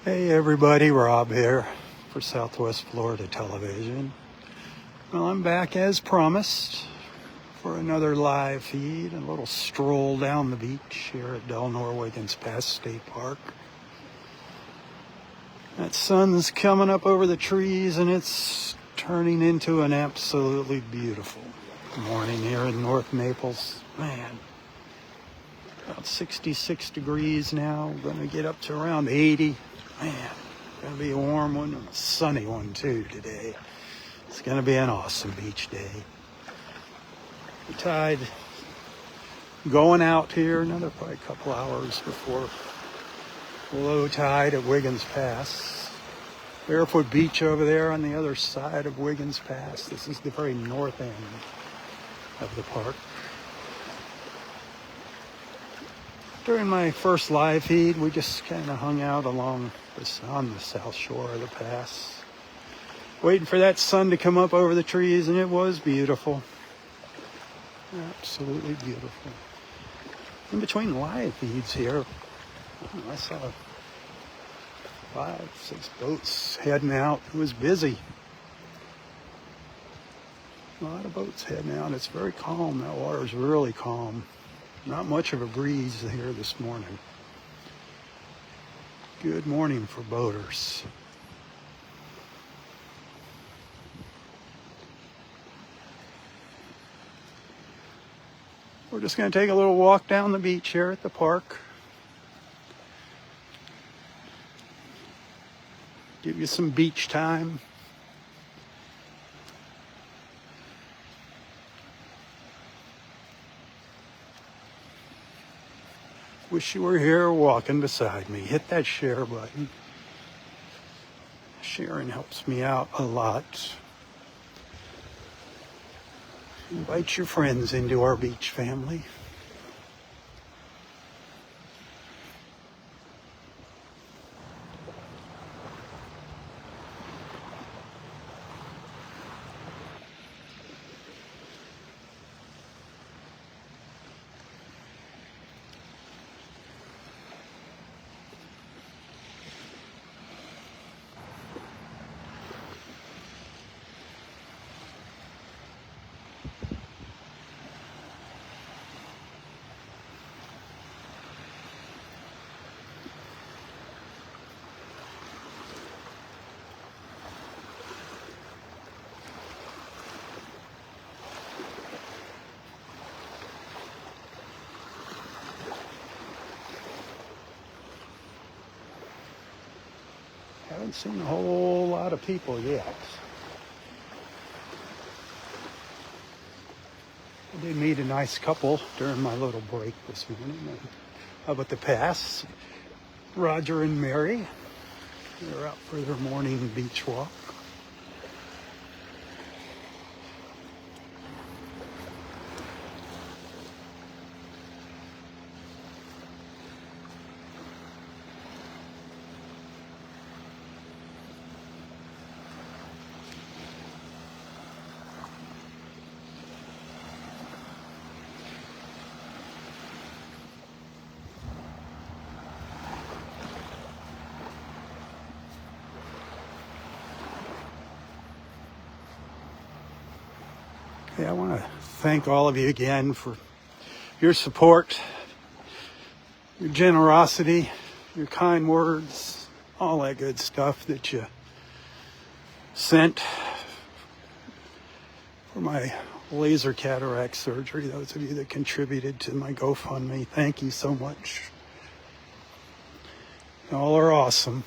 Hey everybody, Robb here for Southwest Florida Television. Well, I'm back as promised for another live feed, a little stroll down the beach here at Delnor-Wiggins Pass State Park. That sun's coming up over the trees and it's turning into an absolutely beautiful morning here in North Naples. Man, about 66 degrees now, gonna get up to around 80. Man, gonna be a warm one and a sunny one too today. It's gonna be an awesome beach day. The tide going out here, another probably couple hours before low tide at Wiggins Pass. Barefoot Beach over there on the other side of Wiggins Pass. This is the very north end of the park. During my first live feed, we just kind of hung out on the south shore of the pass, waiting for that sun to come up over the trees, and it was beautiful. Absolutely beautiful. In between live feeds here, I saw 5-6 boats heading out. It was busy. A lot of boats heading out. It's very calm. That water is really calm. Not much of a breeze here this morning. Good morning for boaters. We're just going to take a little walk down the beach here at the park. Give you some beach time. Wish you were here walking beside me. Hit that share button. Sharing helps me out a lot. Invite your friends into our beach family. Haven't seen a whole lot of people yet. I did meet a nice couple during my little break this morning up at the pass. Roger and Mary. They're out for their morning beach walk. I want to thank all of you again for your support, your generosity, your kind words, all that good stuff that you sent for my laser cataract surgery. Those of you that contributed to my GoFundMe, thank you so much. Y'all are awesome.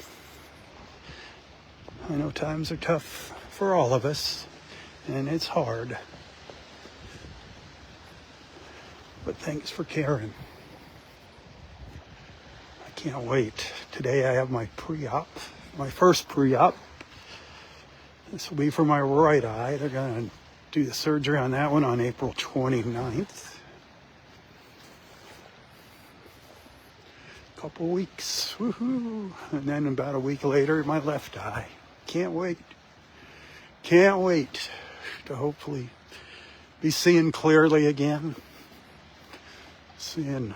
I know times are tough for all of us, and it's hard. But thanks for caring. I can't wait. Today I have my pre-op, my first pre-op. This will be for my right eye. They're going to do the surgery on that one on April 29th. Couple weeks, woohoo! And then about a week later, my left eye. Can't wait. Can't wait to hopefully be seeing clearly again. Seeing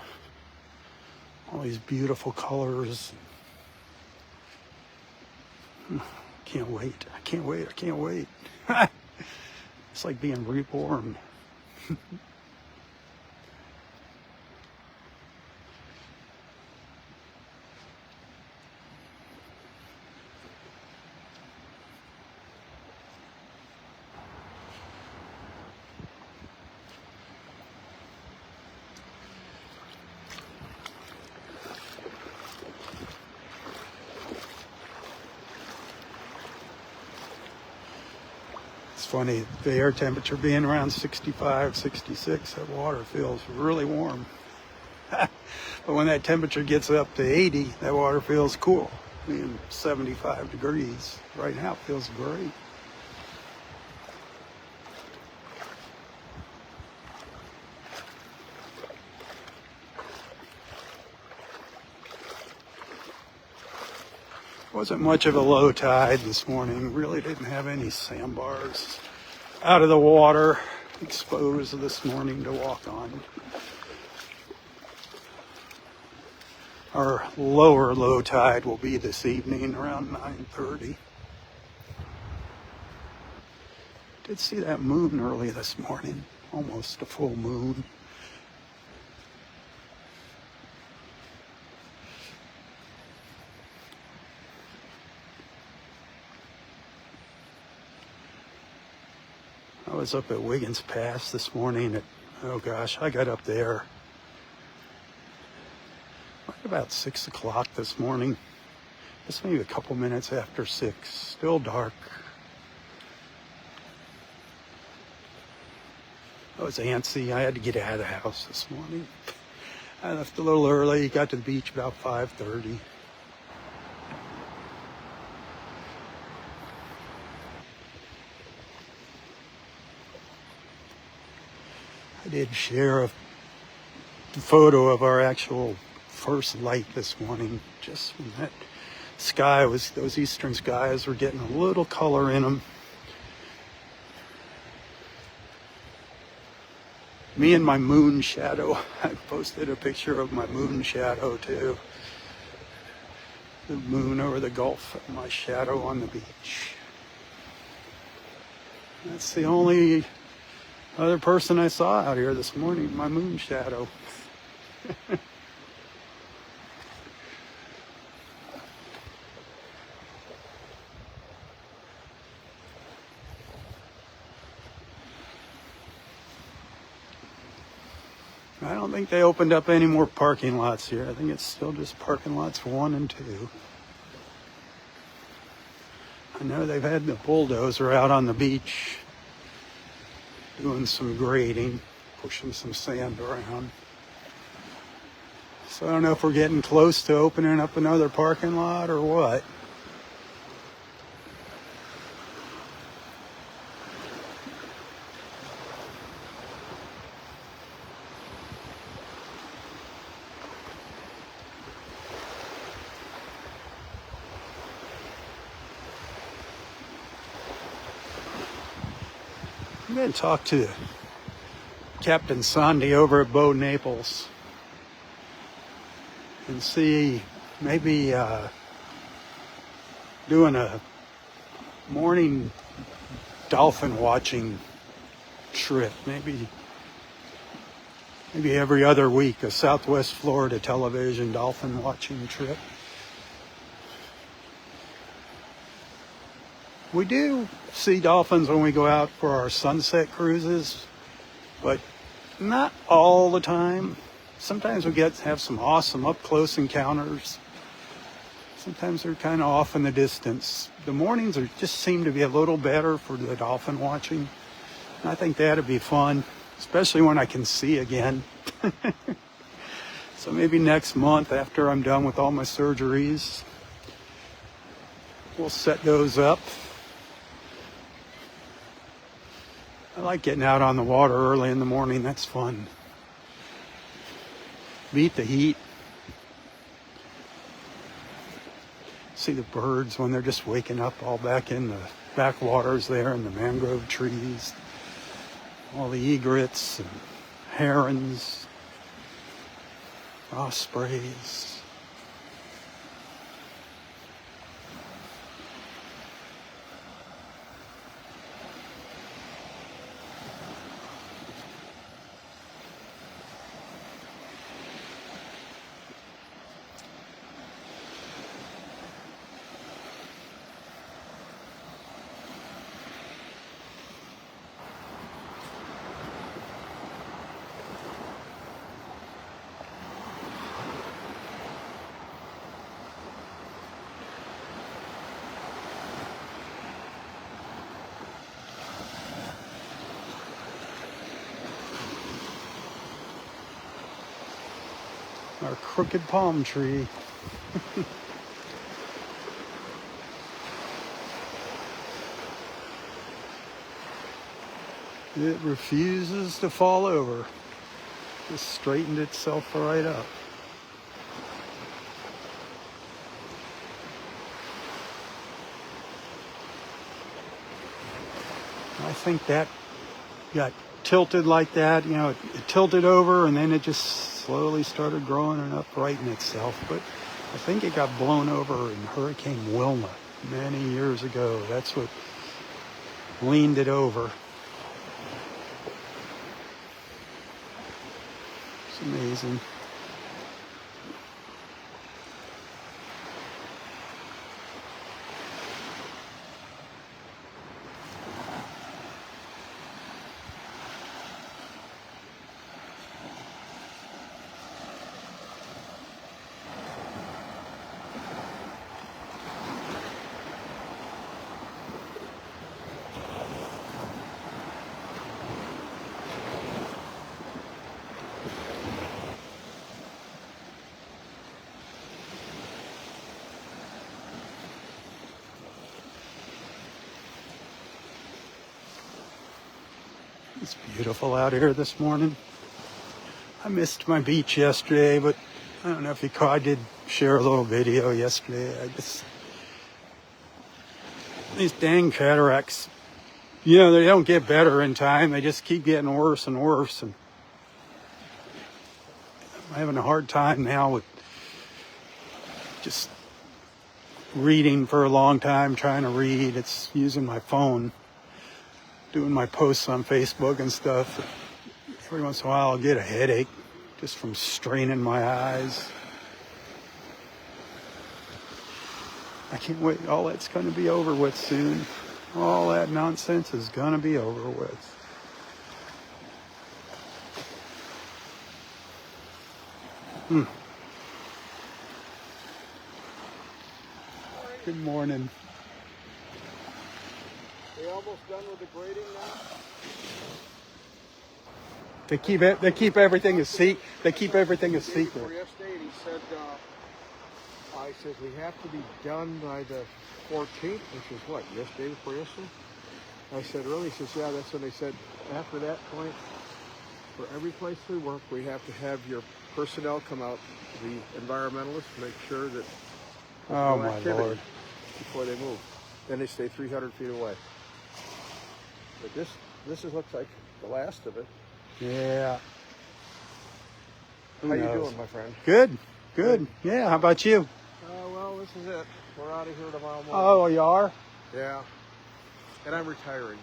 all these beautiful colors, Can't wait. I can't wait. I can't wait. It's like being reborn. It's funny, the air temperature being around 65, 66, that water feels really warm. But when that temperature gets up to 80, that water feels cool. Being 75 degrees right now feels great. Wasn't much of a low tide this morning. Really didn't have any sandbars out of the water exposed this morning to walk on. Our lower low tide will be this evening around 9:30. Did see that moon early this morning, almost a full moon. I was up at Wiggins Pass this morning at, oh gosh, I got up there right about 6 o'clock this morning. Just maybe a couple minutes after 6, still dark. I was antsy. I had to get out of the house this morning. I left a little early, got to the beach about 5:30. I did share a photo of our actual first light this morning. Just when that sky was, those eastern skies were getting a little color in them. Me and my moon shadow. I posted a picture of my moon shadow too. The moon over the Gulf and my shadow on the beach. That's the only other person I saw out here this morning, my moon shadow. I don't think they opened up any more parking lots here. I think it's still just parking lots 1 and 2. I know they've had the bulldozer out on the beach doing some grading, pushing some sand around. So I don't know if we're getting close to opening up another parking lot or what. I'm going to talk to Captain Sandy over at North Naples and see maybe doing a morning dolphin watching trip. Maybe every other week, a Southwest Florida television dolphin watching trip. We do see dolphins when we go out for our sunset cruises, but not all the time. Sometimes we have some awesome up-close encounters. Sometimes they're kind of off in the distance. The mornings just seem to be a little better for the dolphin watching. And I think that'd be fun, especially when I can see again. So maybe next month after I'm done with all my surgeries, we'll set those up. I like getting out on the water early in the morning. That's fun. Beat the heat. See the birds when they're just waking up all back in the backwaters there and the mangrove trees. All the egrets and herons, ospreys. Our crooked palm tree. It refuses to fall over. Just straightened itself right up. I think that got tilted like that. You know, it tilted over and then it just slowly started growing and uprighting itself. But I think it got blown over in Hurricane Wilma many years ago. That's what leaned it over. It's amazing. It's beautiful out here this morning. I missed my beach yesterday, but I don't know if you caught, I did share a little video yesterday. These dang cataracts, you know, they don't get better in time. They just keep getting worse and worse. And I'm having a hard time now with just reading for a long time, trying to read. It's using my phone, doing my posts on Facebook and stuff. Every once in a while I'll get a headache just from straining my eyes. I can't wait. All that's going to be over with soon. All that nonsense is going to be over with. Good morning. They almost done with the grading now? They keep everything a secret. They keep everything a secret. Yesterday, and he said, I said we have to be done by the 14th, which is what, yesterday before yesterday? I said, really? He says, yeah, that's when they said, after that point, for every place we work, we have to have your personnel come out, the environmentalists, make sure that Oh no my activity Lord. before they move. Then they stay 300 feet away. But this looks like the last of it. Yeah. How you doing, my friend? Good. Good. Yeah. How about you? Well, this is it. We're out of here tomorrow morning. Oh, you are? Yeah. And I'm retiring.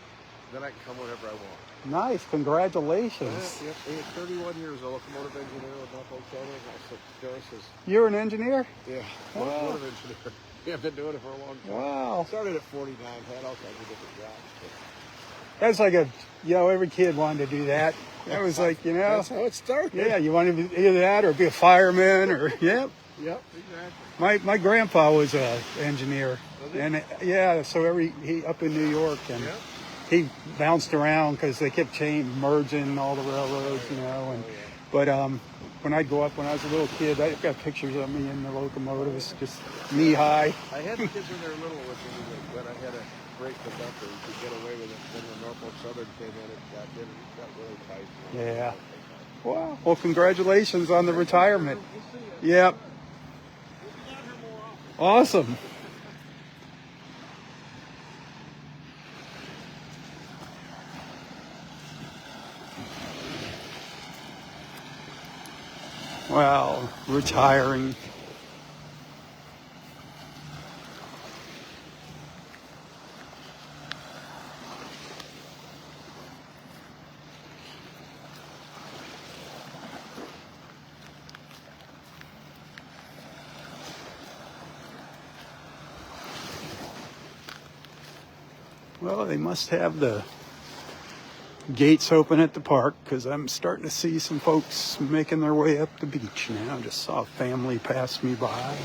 Then I can come whenever I want. Nice. Congratulations. Yep. 31 years, a locomotive engineer with North Naples. I said, Joey says, You're an engineer? yeah, Wow. locomotive engineer. Yeah, I've been doing it for a long time. Wow. Started at 49, had all kinds of different jobs. That's like every kid wanted to do that. That was like, That's how it started. yeah, you wanted to be either that or be a fireman or, yep. Yep, exactly. My grandpa was an engineer. Was he? And yeah, so he up in New York and Yep. he bounced around because they kept merging all the railroads, you know. And but when I'd go up when I was a little kid, I've got pictures of me in the locomotives, just knee high. I had the kids when they were little with me, but I had a great conductor who could get away with it. Then when Norfolk Southern came in, it got really tight. Yeah. Wow. Well, congratulations on the retirement. Yep. Awesome. Wow. Retiring. Well, they must have the gates open at the park because I'm starting to see some folks making their way up the beach now. I just saw a family pass me by.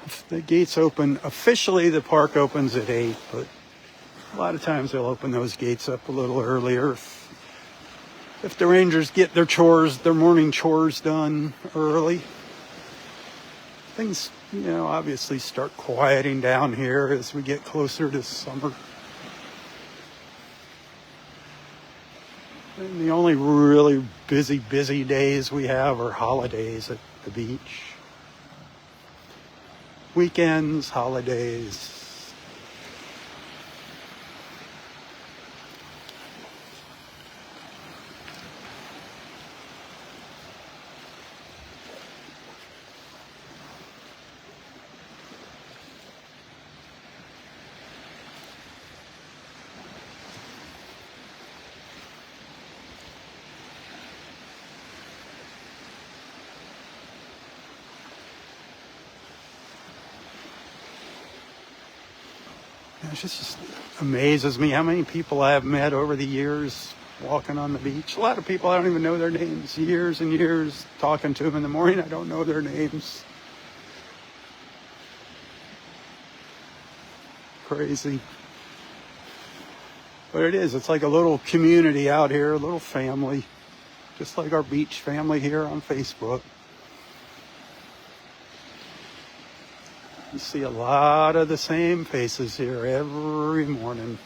If the gates open, officially the park opens at 8, but a lot of times they'll open those gates up a little earlier if if the Rangers get their morning chores done early, things, obviously start quieting down here as we get closer to summer. And the only really busy days we have are holidays at the beach. Weekends, holidays. It just amazes me how many people I have met over the years walking on the beach. A lot of people I don't even know their names. Years and years talking to them in the morning, I don't know their names. Crazy. But it is. It's like a little community out here, a little family. Just like our beach family here on Facebook. You see a lot of the same faces here every morning.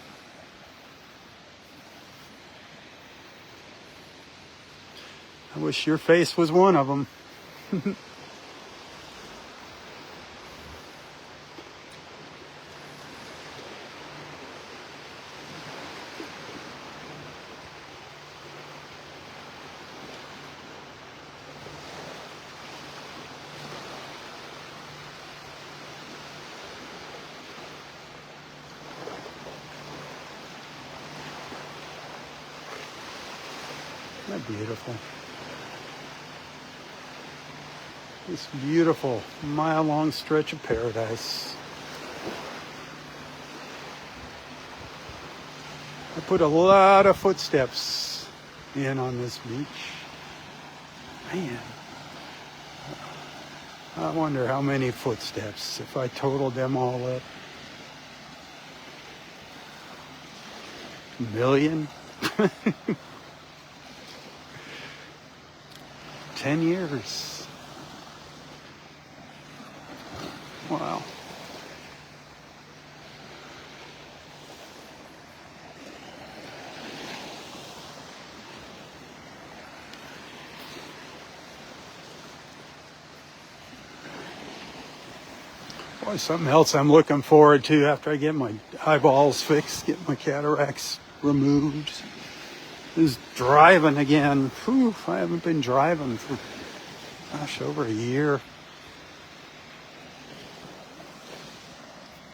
I wish your face was one of them. Isn't that beautiful? This beautiful mile-long stretch of paradise. I put a lot of footsteps in on this beach. Man, I wonder how many footsteps if I totaled them all up. A million? 10 years. Wow. Boy, something else I'm looking forward to after I get my eyeballs fixed, get my cataracts removed, is driving again. Whew, I haven't been driving for, over a year.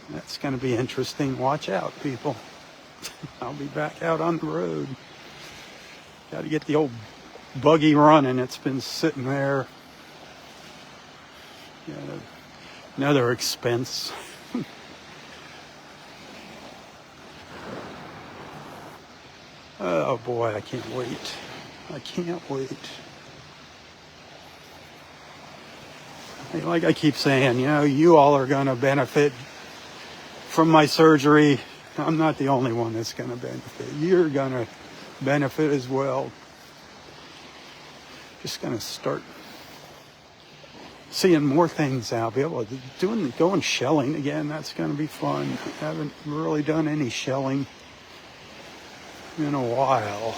That's going to be interesting. Watch out, people. I'll be back out on the road. Got to get the old buggy running. It's been sitting there. Yeah, another expense. Oh boy, I can't wait. I can't wait. Like I keep saying, you all are going to benefit from my surgery. I'm not the only one that's going to benefit. You're going to benefit as well. Just going to start seeing more things out. Be able to going shelling again. That's going to be fun. I haven't really done any shelling in a while,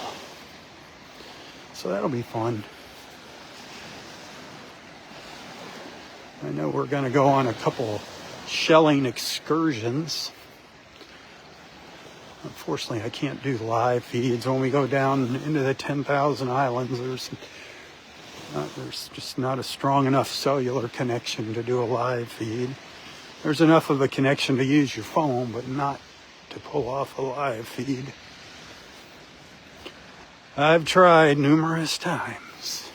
so that'll be fun. I know we're going to go on a couple shelling excursions. Unfortunately, I can't do live feeds. When we go down into the 10,000 islands, there's just not a strong enough cellular connection to do a live feed. There's enough of a connection to use your phone, but not to pull off a live feed. I've tried numerous times.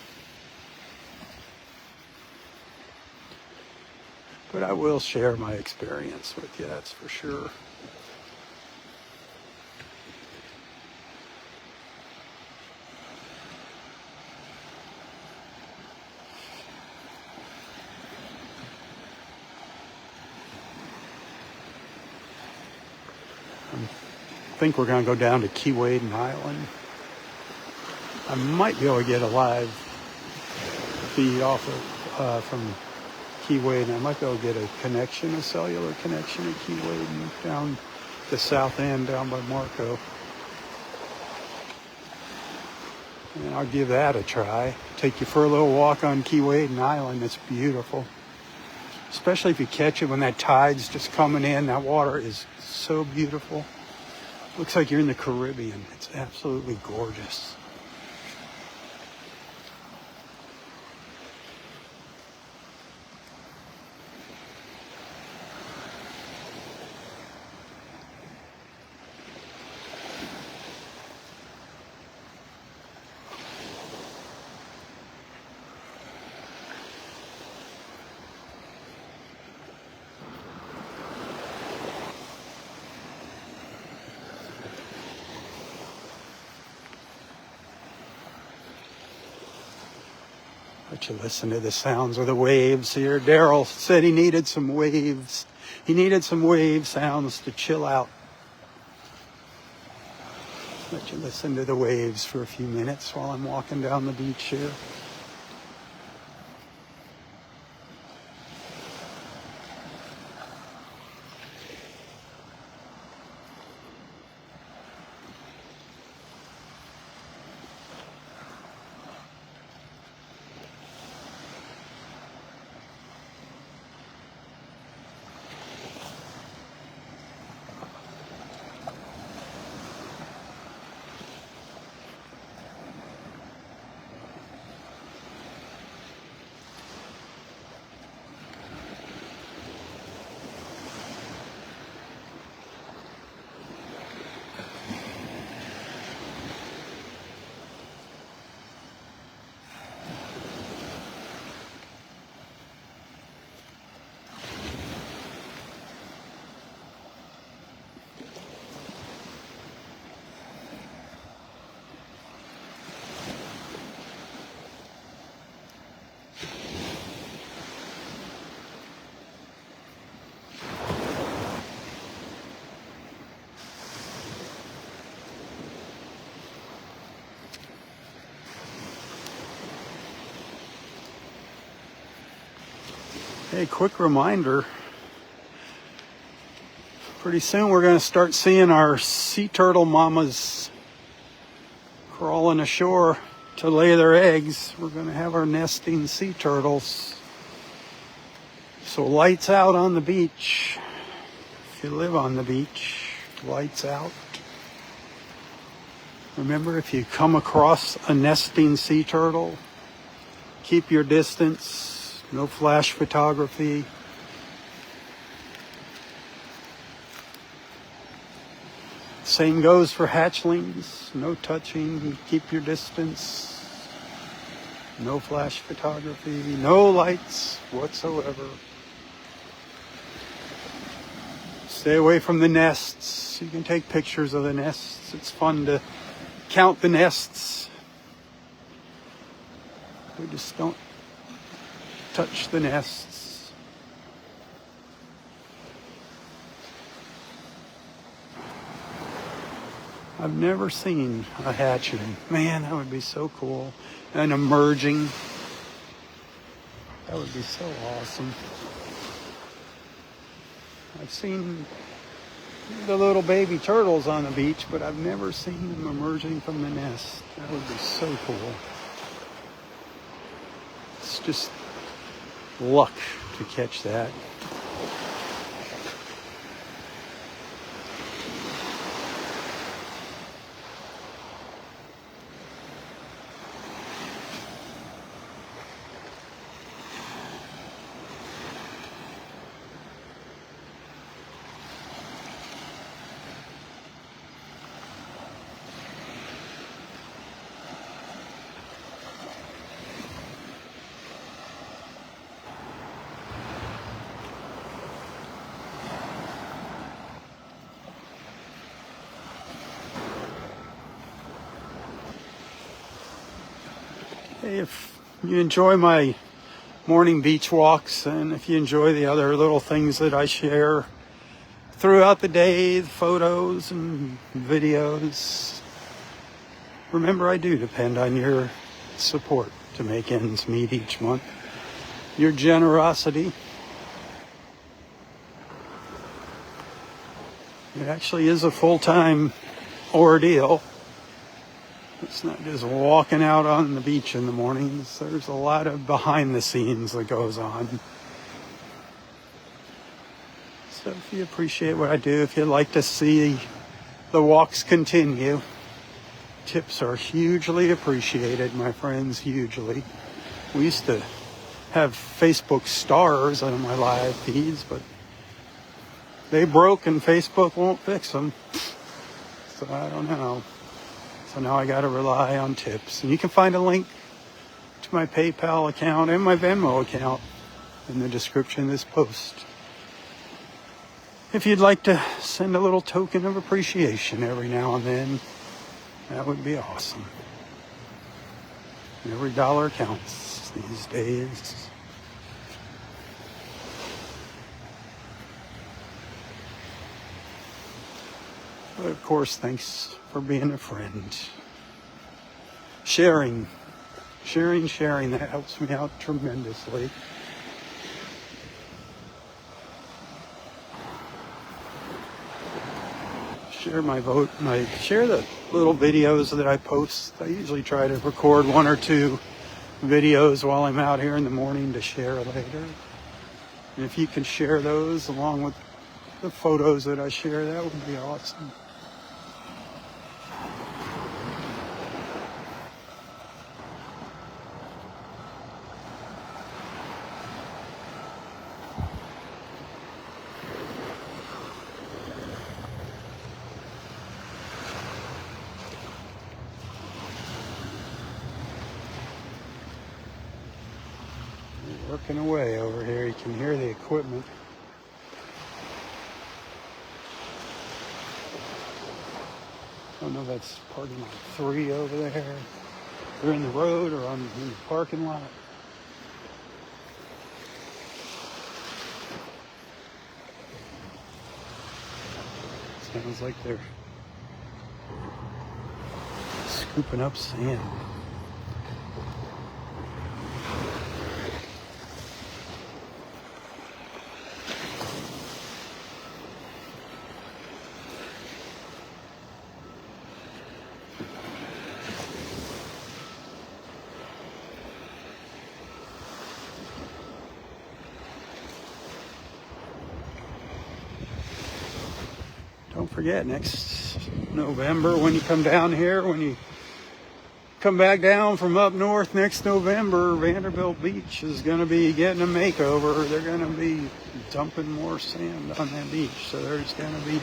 But I will share my experience with you, that's for sure. I think we're going to go down to Key Wade Island. I might be able to get a live feed off of from Keyway, and I might be able to get a connection, a cellular connection at Keyway and down the south end down by Marco. And I'll give that a try. Take you for a little walk on Keyway Island. It's beautiful. Especially if you catch it when that tide's just coming in. That water is so beautiful. Looks like you're in the Caribbean. It's absolutely gorgeous. Let you listen to the sounds of the waves here. Daryl said he needed some waves. He needed some wave sounds to chill out. Let you listen to the waves for a few minutes while I'm walking down the beach here. Hey, quick reminder. Pretty soon we're going to start seeing our sea turtle mamas crawling ashore to lay their eggs. We're going to have our nesting sea turtles. So lights out on the beach. If you live on the beach, lights out. Remember, if you come across a nesting sea turtle, keep your distance. No flash photography. Same goes for hatchlings. No touching. Keep your distance. No flash photography. No lights whatsoever. Stay away from the nests. You can take pictures of the nests. It's fun to count the nests. We just don't touch the nests. I've never seen a hatchling. Man, that would be so cool. And emerging. That would be so awesome. I've seen the little baby turtles on the beach, but I've never seen them emerging from the nest. That would be so cool. It's just luck to catch that. Hey, if you enjoy my morning beach walks, and if you enjoy the other little things that I share throughout the day, the photos and videos, remember, I do depend on your support to make ends meet each month. Your generosity. It actually is a full-time ordeal. It's not just walking out on the beach in the mornings. There's a lot of behind the scenes that goes on. So if you appreciate what I do, if you'd like to see the walks continue, tips are hugely appreciated, my friends, hugely. We used to have Facebook stars on my live feeds, but they broke and Facebook won't fix them. So I don't know. So now I got to rely on tips. And you can find a link to my PayPal account and my Venmo account in the description of this post. If you'd like to send a little token of appreciation every now and then, that would be awesome. Every dollar counts these days. But of course, thanks for being a friend. Sharing, that helps me out tremendously. Share the little videos that I post. I usually try to record 1 or 2 videos while I'm out here in the morning to share later. And if you can share those along with the photos that I share, that would be awesome. Working away over here. You can hear the equipment. I don't know if that's parking lot 3 over there. They're in the road or in the parking lot. Sounds like they're scooping up sand. Don't forget, next November when you come down here, when you come back down from up north next November, Vanderbilt Beach is going to be getting a makeover. They're going to be dumping more sand on that beach. So there's going to be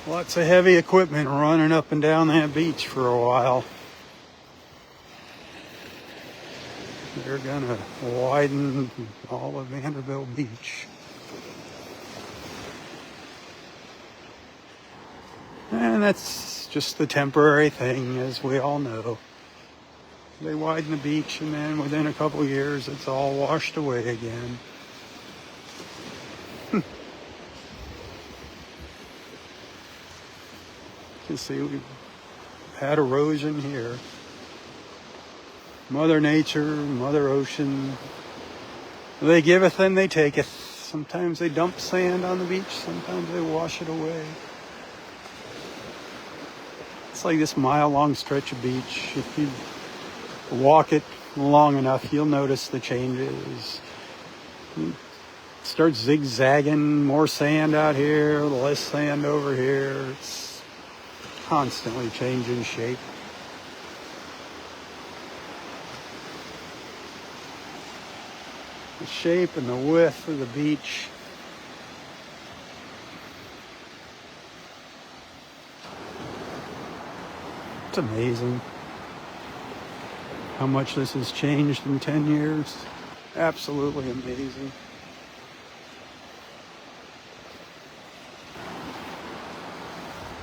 lots of heavy equipment running up and down that beach for a while. They're going to widen all of Vanderbilt Beach. And that's just the temporary thing, as we all know. They widen the beach, and then within a couple of years, it's all washed away again. You can see we've had erosion here. Mother Nature, Mother Ocean, they giveth and they taketh. Sometimes they dump sand on the beach, sometimes they wash it away. It's like this mile-long stretch of beach. If you walk it long enough, you'll notice the changes. It starts zigzagging, more sand out here, less sand over here. It's constantly changing shape. The shape and the width of the beach. It's amazing how much this has changed in 10 years. Absolutely amazing.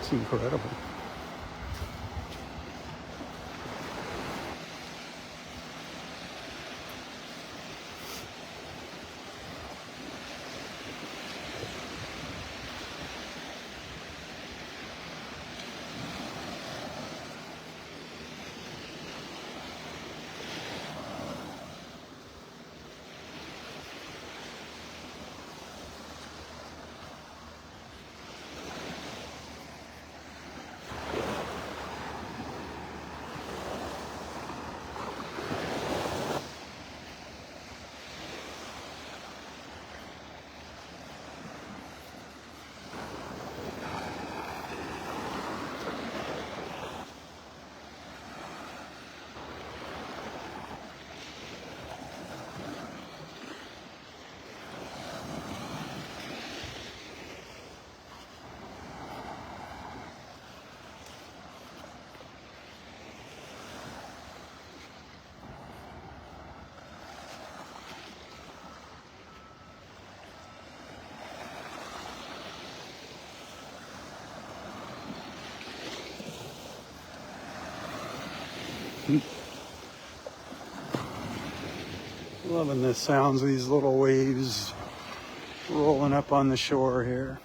It's incredible. Loving the sounds of these little waves rolling up on the shore here.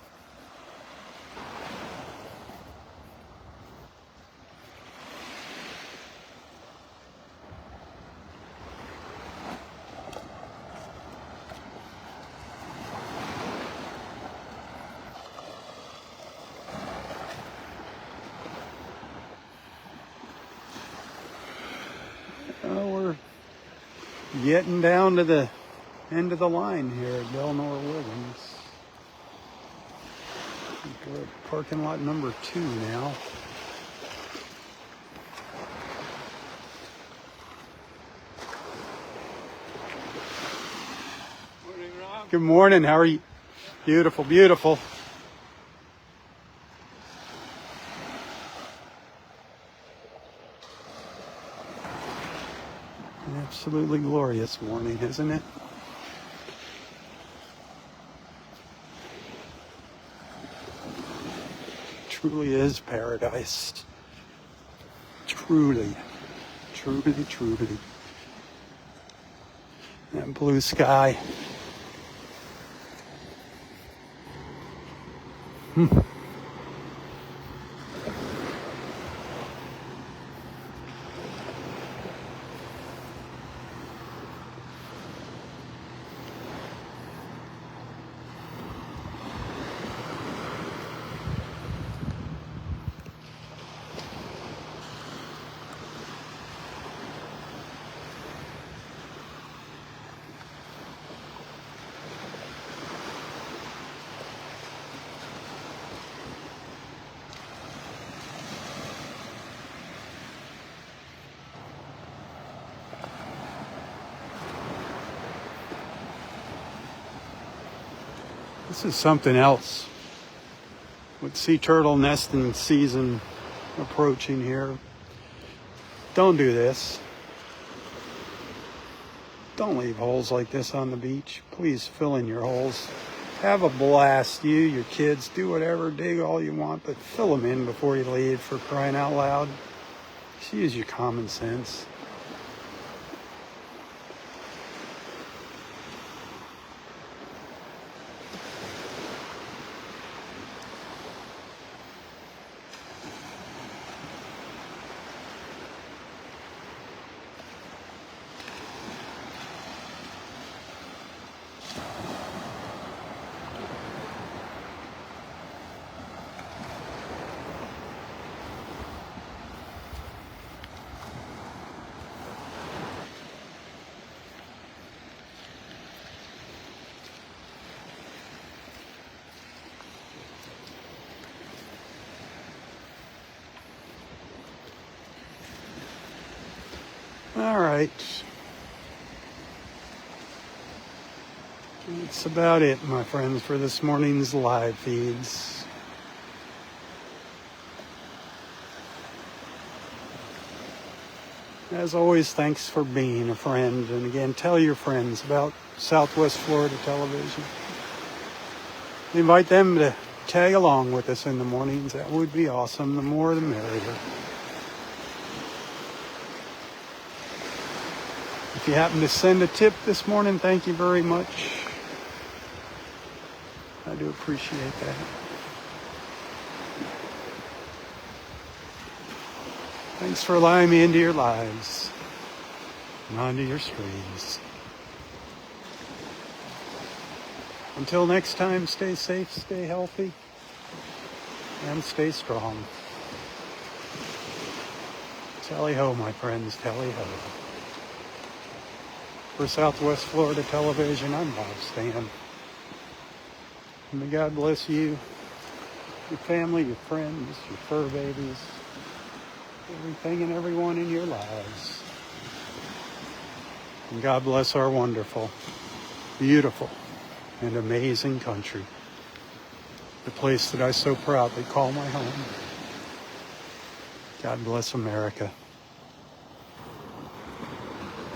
We're getting down to the end of the line here at Delnor-Wiggins. We're at parking lot number 2 now. Morning, Rob. Good morning. How are you? Beautiful, beautiful. Absolutely glorious morning, isn't it? Truly is paradise. Truly, truly, truly. That blue sky. This is something else. With sea turtle nesting season approaching here, don't do this. Don't leave holes like this on the beach. Please fill in your holes. Have a blast. You, your kids, do whatever, dig all you want, but fill them in before you leave, for crying out loud. Just use your common sense. All right. That's about it, my friends, for this morning's live feeds. As always, thanks for being a friend. And again, tell your friends about Southwest Florida Television. Invite them to tag along with us in the mornings. That would be awesome. The more, the merrier. If you happen to send a tip this morning, thank you very much. I do appreciate that. Thanks for allowing me into your lives and onto your screens. Until next time, stay safe, stay healthy, and stay strong. Tally ho, my friends, tally ho. For Southwest Florida Television, I'm Robb Stan. May God bless you, your family, your friends, your fur babies, everything and everyone in your lives. And God bless our wonderful, beautiful, and amazing country. The place that I so proudly call my home. God bless America.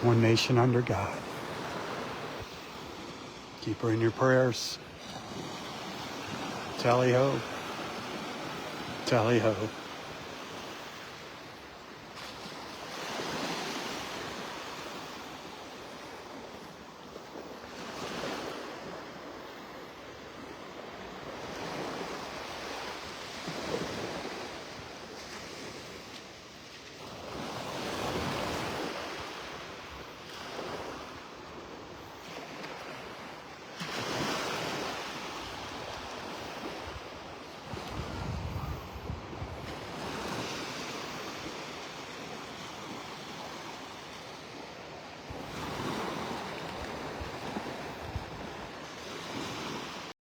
One nation under God. Keep her in your prayers. Tally ho. Tally ho.